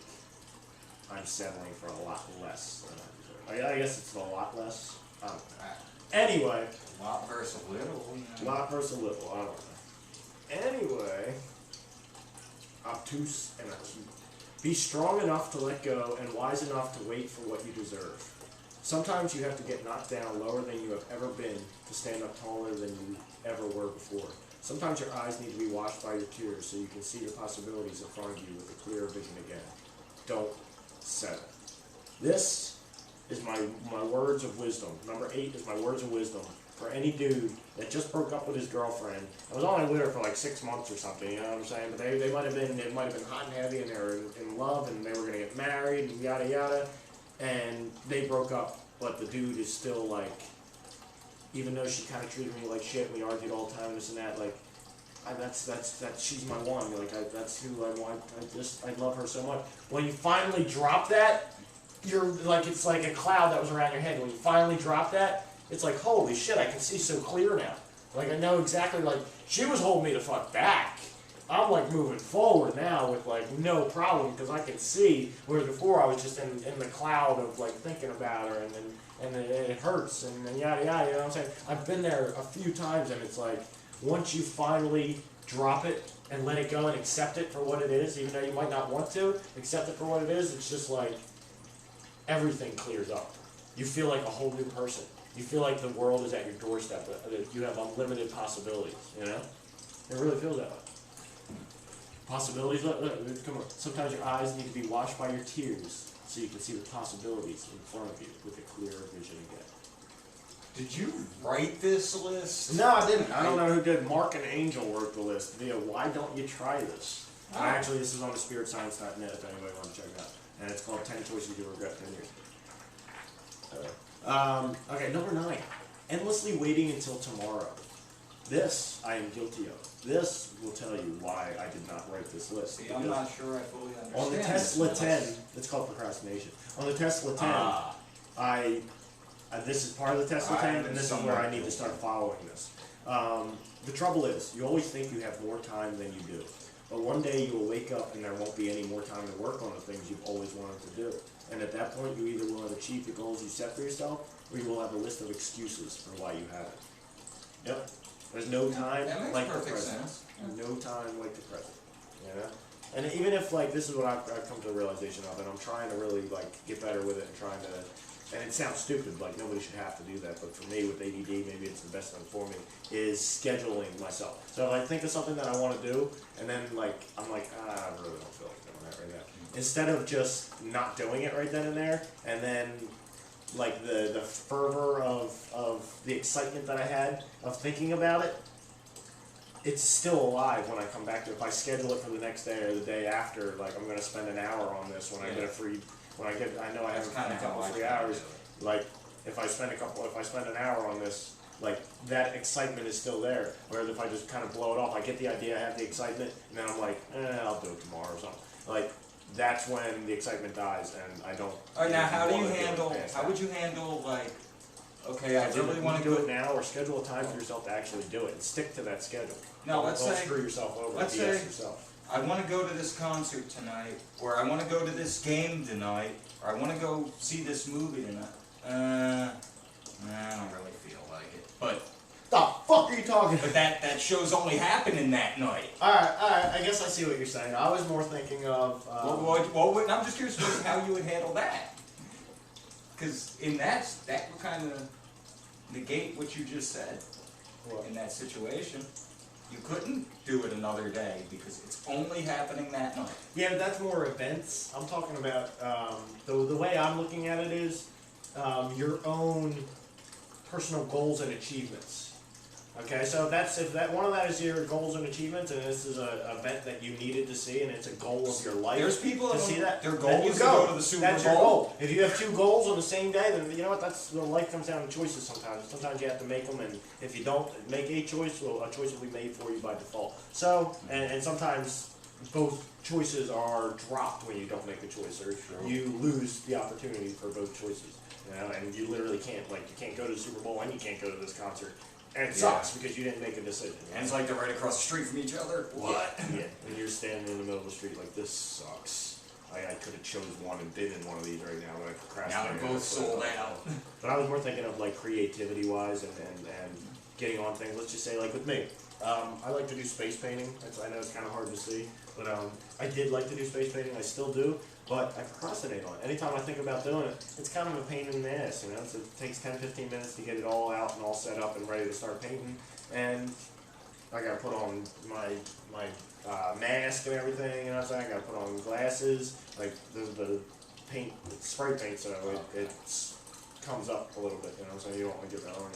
I'm settling for a lot less than I deserve. I guess it's a lot less. I don't know. Anyway, lot versus little, you know. lot versus little, I don't know. Anyway, obtuse and acute. Be strong enough to let go and wise enough to wait for what you deserve. Sometimes you have to get knocked down lower than you have ever been to stand up taller than you ever were before. Sometimes your eyes need to be washed by your tears so you can see the possibilities in front of you with a clearer vision again. Don't settle. This is my words of wisdom. Number 8 is my words of wisdom for any dude that just broke up with his girlfriend. I was only with her for like 6 months or something, you know what I'm saying? But they might have been hot and heavy and they were in love and they were gonna get married and yada yada. And they broke up, but the dude is still like, even though she kind of treated me like shit, we argued all the time, this and that, like, she's my one, like, that's who I want, I love her so much. When you finally drop that, you're like, it's like a cloud that was around your head. When you finally drop that, it's like, holy shit, I can see so clear now. Like, I know exactly, like, she was holding me the fuck back. I'm like moving forward now with like no problem because I can see, whereas before I was just in the cloud of like thinking about her and it hurts and yada yada, you know what I'm saying? I've been there a few times and it's like once you finally drop it and let it go and accept it for what it is, even though you might not want to, accept it for what it is, it's just like everything clears up. You feel like a whole new person. You feel like the world is at your doorstep, that you have unlimited possibilities, you know? It really feels that way. Possibilities, look, come on. Sometimes your eyes need to be washed by your tears so you can see the possibilities in front of you with a clearer vision again. Did you write this list? No, I didn't. I don't know who did. Mark and Angel wrote the list via Why Don't You Try This? Oh. Actually, this is on thespiritScience.net if anybody wants to check it out. And it's called 10 Choices You Regret 10 Years. Okay, number 9. Endlessly waiting until tomorrow. This I am guilty of. This will tell you why I did not write this list. See, I'm not sure I fully understand. On the Tesla 10, it's called procrastination. On the Tesla 10, this is part of the Tesla 10, and this is where I need to start following this. The trouble is, you always think you have more time than you do. But one day you will wake up and there won't be any more time to work on the things you've always wanted to do. And at that point, you either will have achieved the goals you set for yourself, or you will have a list of excuses for why you haven't. Yep. There's no time That makes like the perfect present. sense. No time like the present. You know? And even if like this is what I've come to the realization of, and I'm trying to really like get better with it and trying to, and it sounds stupid, like nobody should have to do that, but for me with ADD, maybe it's the best thing for me, is scheduling myself. So if I think of something that I want to do, and then like, I'm like, I really don't feel like doing that right now. Instead of just not doing it right then and there, and then like the fervor of the excitement that I had of thinking about it, it's still alive when I come back to it. If I schedule it for the next day or the day after, like I'm going to spend an hour on this when I get a free, I know I have a couple free hours. Like if I spend an hour on this, like that excitement is still there. Whereas if I just kind of blow it off, I get the idea, I have the excitement, and then I'm like, I'll do it tomorrow or something. Like that's when the excitement dies, and I don't. Alright, now how do you wanna do it handle, past how that. would you handle like, okay, I really want to do go. it now, or schedule a time for yourself to actually do it, and stick to that schedule. No, let's don't say- screw yourself over. let's BS say- yourself. I want to go to this concert tonight, or I want to go to this game tonight, or I want to go see this movie tonight. I don't really feel like it. But The fuck are you talking about? that show's only happening that night. Alright, I guess I see what you're saying. I was more thinking of. Well, I'm just curious how you would handle that. Because that would kind of negate what you just said. What? In that situation, you couldn't do it another day because it's only happening that night. Yeah, but that's more events. I'm talking about the way I'm looking at it is your own personal goals and achievements. Okay, so if that one of that is your goals and achievements, and this is an event that you needed to see, and it's a goal of your life. There's people to that see that. their then goal you is to go to the Super That's Bowl. your goal. If you have 2 goals on the same day, then you know what? That's the life comes down to choices sometimes. Sometimes you have to make them, and if you don't make a choice, well, a choice will be made for you by default. So, and sometimes both choices are dropped when you don't make a choice, or you lose the opportunity for both choices. You know, and you literally can't, like, you can't go to the Super Bowl and you can't go to this concert. And it Yeah. sucks because you didn't make a decision. And it's like they're right across the street from each other. What? Yeah, and you're standing in the middle of the street like, this sucks. I could have chose one and been in one of these right now, but I Now procrastinated. they're both sold out. But I was more thinking of like creativity wise and getting on things. Let's just say like with me, I like to do space painting. I know it's kind of hard to see, but I did like to do space painting. I still do, but I procrastinate on it. Anytime I think about doing it, it's kind of a pain in the ass, you know. So it takes 10-15 minutes to get it all out and all set up and ready to start painting. And I gotta put on my mask and everything, you know what I'm saying? I gotta put on glasses, like the paint, it's spray paint, so it comes up a little bit, you know what I'm saying? You don't wanna get that on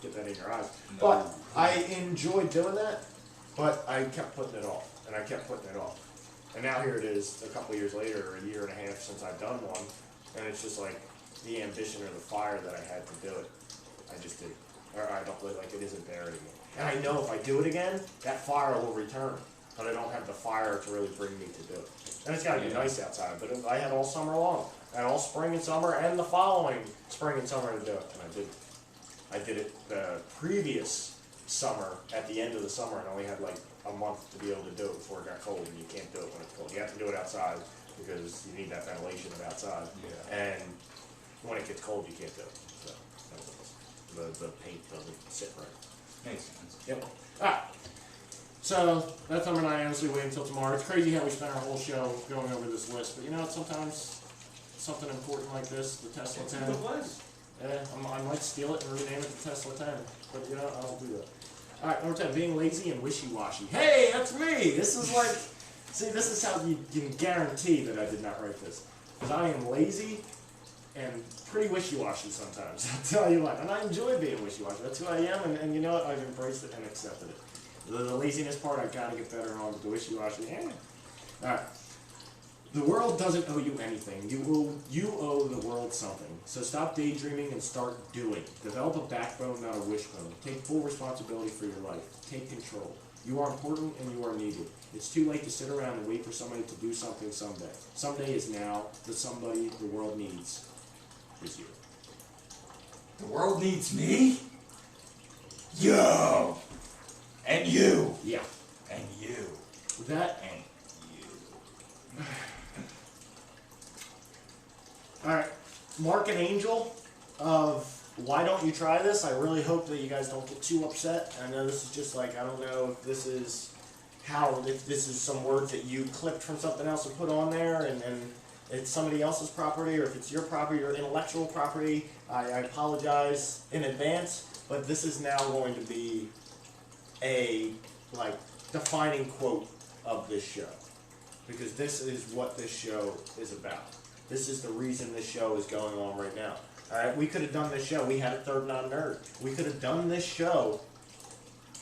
get that in your eyes. No. But I enjoyed doing that, but I kept putting it off, and I kept putting it off. And now here it is, a couple years later, or a year and a half since I've done one, and it's just like the ambition or the fire that I had to do it, I just did. Or I don't really, like, it isn't there anymore. And I know if I do it again, that fire will return, but I don't have the fire to really bring me to do it. And it's gotta be nice outside, but I had all summer long. I had all spring and summer and the following spring and summer to do it, and I did. I did it the previous summer, at the end of the summer, and only had like a month to be able to do it before it got cold, and you can't do it when it's cold. You have to do it outside, because you need that ventilation of outside. Yeah. And when it gets cold, you can't do it, so, the paint doesn't sit right. Makes sense. Yep. Alright. So, that time and I honestly wait until tomorrow. It's crazy how we spent our whole show going over this list, but you know, sometimes something important like this, the Tesla 10, I might steal it and rename it the Tesla 10, but you know, I don't do that. Alright, number 10, being lazy and wishy-washy. Hey, that's me! This is like, see, this is how you can guarantee that I did not write this. Because I am lazy and pretty wishy-washy sometimes, I'll tell you what. And I enjoy being wishy-washy. That's who I am, and you know what? I've embraced it and accepted it. The laziness part, I've got to get better on, but the wishy-washy, Alright. The world doesn't owe you anything. You owe the world something. So stop daydreaming and start doing. Develop a backbone, not a wishbone. Take full responsibility for your life. Take control. You are important and you are needed. It's too late to sit around and wait for somebody to do something someday. Someday is now. The somebody the world needs is you. The world needs me? Yo! And you! Yeah. And you! That. And you! Alright. Mark and Angel of Why Don't You Try This? I really hope that you guys don't get too upset. I know this is just like, I don't know if this is if this is some words that you clipped from something else and put on there and it's somebody else's property, or if it's your property or intellectual property. I apologize in advance, but this is now going to be a like defining quote of this show, because this is what this show is about. This is the reason this show is going on right now. Alright, we could have done this show. We had a third non-nerd. We could have done this show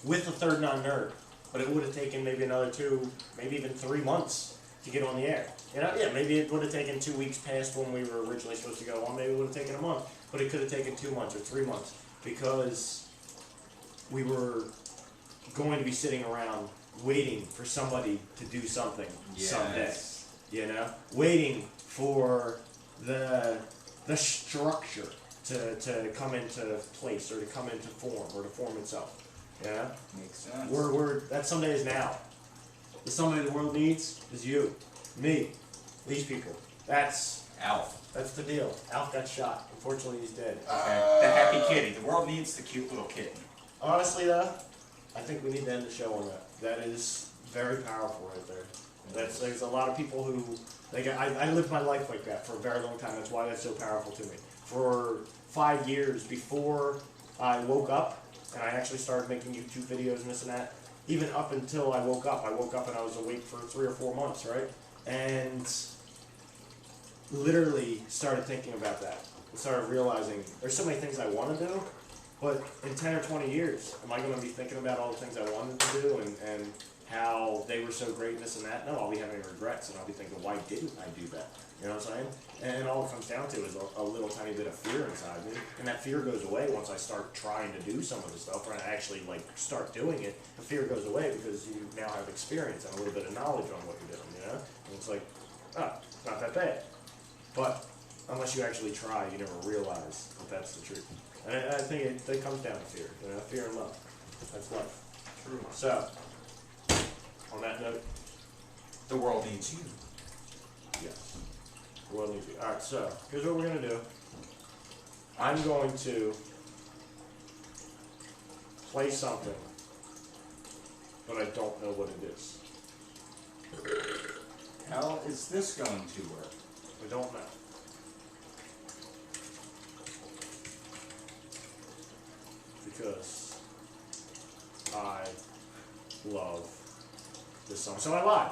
with a third non-nerd, but it would have taken maybe another 2, maybe even 3 months to get on the air. You know, yeah, maybe it would have taken 2 weeks past when we were originally supposed to go on. Maybe it would have taken a month, but it could have taken 2 months or 3 months, because we were going to be sitting around waiting for somebody to do something someday. Yes. You know, waiting for the structure to come into place, or to come into form, or to form itself. Yeah, Makes sense. that someday is now. The somebody the world needs is you, me, these people. That's Alf. the deal. Alf got shot. Unfortunately, he's dead. Okay. The happy kitty. The world needs the cute little kitten. Honestly, though, I think we need to end the show on that. That is very powerful right there. There's a lot of people who, like, I lived my life like that for a very long time. That's why that's so powerful to me. For 5 years before I woke up, and I actually started making YouTube videos and this and that, even up until I woke up and I was awake for 3 or 4 months, right? And literally started thinking about that. And started realizing there's so many things I want to do, but in 10 or 20 years, am I going to be thinking about all the things I wanted to do and how they were so great and this and that? No, I'll be having regrets, and I'll be thinking, why didn't I do that? You know what I'm saying? And all it comes down to is a little tiny bit of fear inside me, and that fear goes away once I start trying to do some of the stuff, or I actually like start doing it. The fear goes away because you now have experience and a little bit of knowledge on what you're doing, you know? And it's like, oh, it's not that bad. But unless you actually try, you never realize that that's the truth. And I think it comes down to fear. Fear and love. That's life. True. So, on that note, The world needs you. yes. The world needs you. Alright, so, here's what we're going to do. I'm going to play something, but I don't know what it is. How is this going to work? I don't know. Because I love this song. So I lied.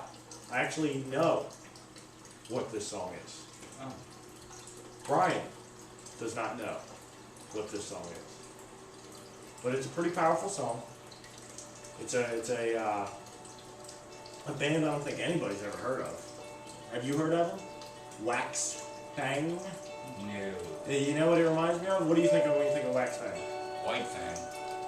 I actually know what this song is. Oh. Brian does not know what this song is. But it's a pretty powerful song. It's a band I don't think anybody's ever heard of. Have you heard of them? Wax Fang? No. You know what it reminds me of? What do you think of when you think of Wax Fang? White Fang.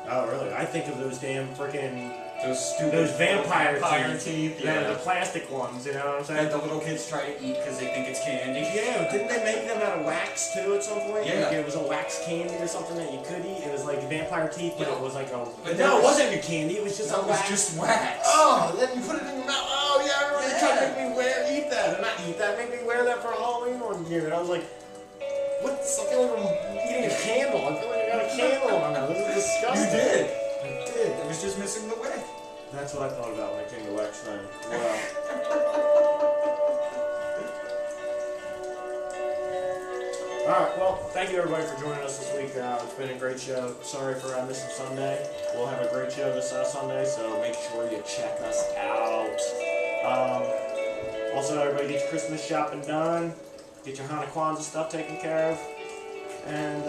Oh, really? I think of those damn freaking Those stupid those vampire teeth. the plastic ones. You know what I'm saying? That the little kids try to eat because they think it's candy. Yeah, didn't they make them out of wax too at some point? Yeah. Like it was a wax candy or something that you could eat. It was like vampire teeth, but Yeah. it was like a. But no, that it was- wasn't a candy. It was just That a was wax. just wax. Oh, then you put it in your mouth. Oh yeah, I remember they tried to Yeah. make me eat that, and not eat that. Make me wear that for Halloween one year, and I was like, what? I feel like I'm eating a candle. I feel like I got a candle on my mouth. This is disgusting. You did. I did. It was just missing the wick. That's what I thought about when I came to Wax Fang. Wow. Alright, well, thank you everybody for joining us this week. It's been a great show. Sorry for missing Sunday. We'll have a great show this Sunday, so make sure you check us out. Also, everybody get your Christmas shopping done. Get your Hana Kwanzaa stuff taken care of. And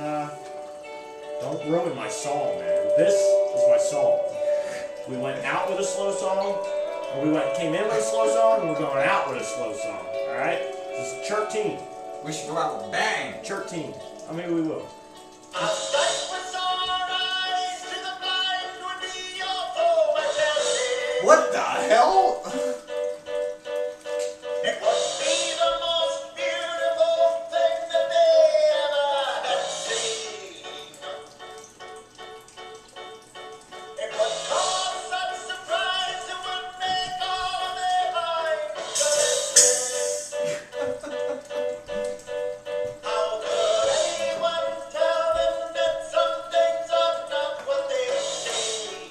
don't ruin my song, man. This is my song. We went out with a slow song, or we came in with a slow song, and we're going out with a slow song. Alright? This is Chirk Team. We should go out with bang. Chirk Team. I mean, we will. What the hell? It would be the most beautiful thing that they ever had seen. It would cause such surprise it would make all of their minds glisten. How could anyone tell them that some things are not what they seem?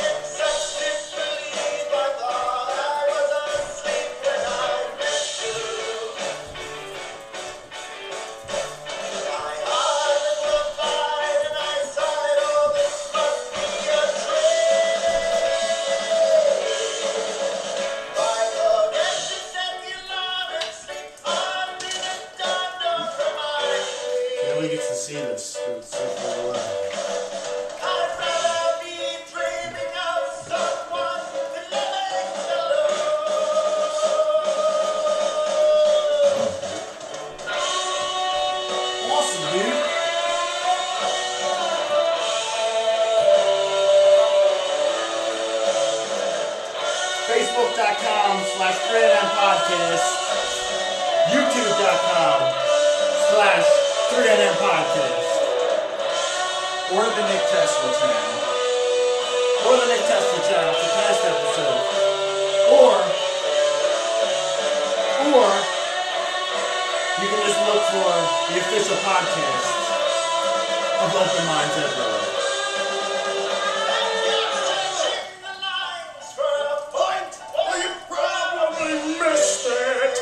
It's such disbelief, I thought I was asleep when I met you. My heart was wide and I sighed, oh, this must be a dream. By the guess you set the alarm and sleep on me, it dawned over my sleep. Nobody gets to see this. It's so far away. I'd rather be dreaming of someone than living alone. Awesome, dude. Facebook.com/3NM Podcast. YouTube.com/3NM Podcast. Or the Nick Tesla channel. Or the Nick Tesla channel for past episodes. Or you can just look for the official podcast of Open Minds Everywhere. You're stretching the lines for a point where you probably missed it.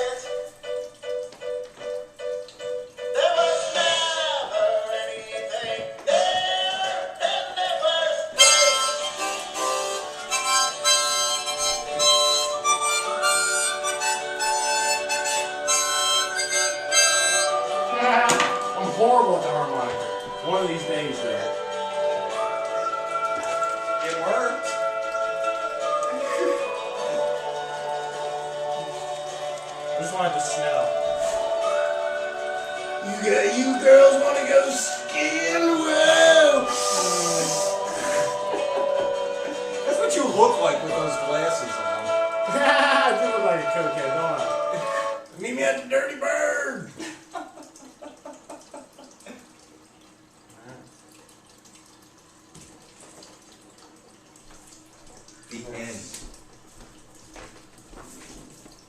There was never anything there in the first I'm horrible at the harmonica. One of these days, though. It worked. I just want it to snow. You girls want to go skiing? Whoa! That's what you look like with those glasses on. I do look like a cokehead, don't I? Meet me at the Dirty Bird. The end.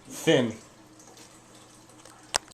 Thin.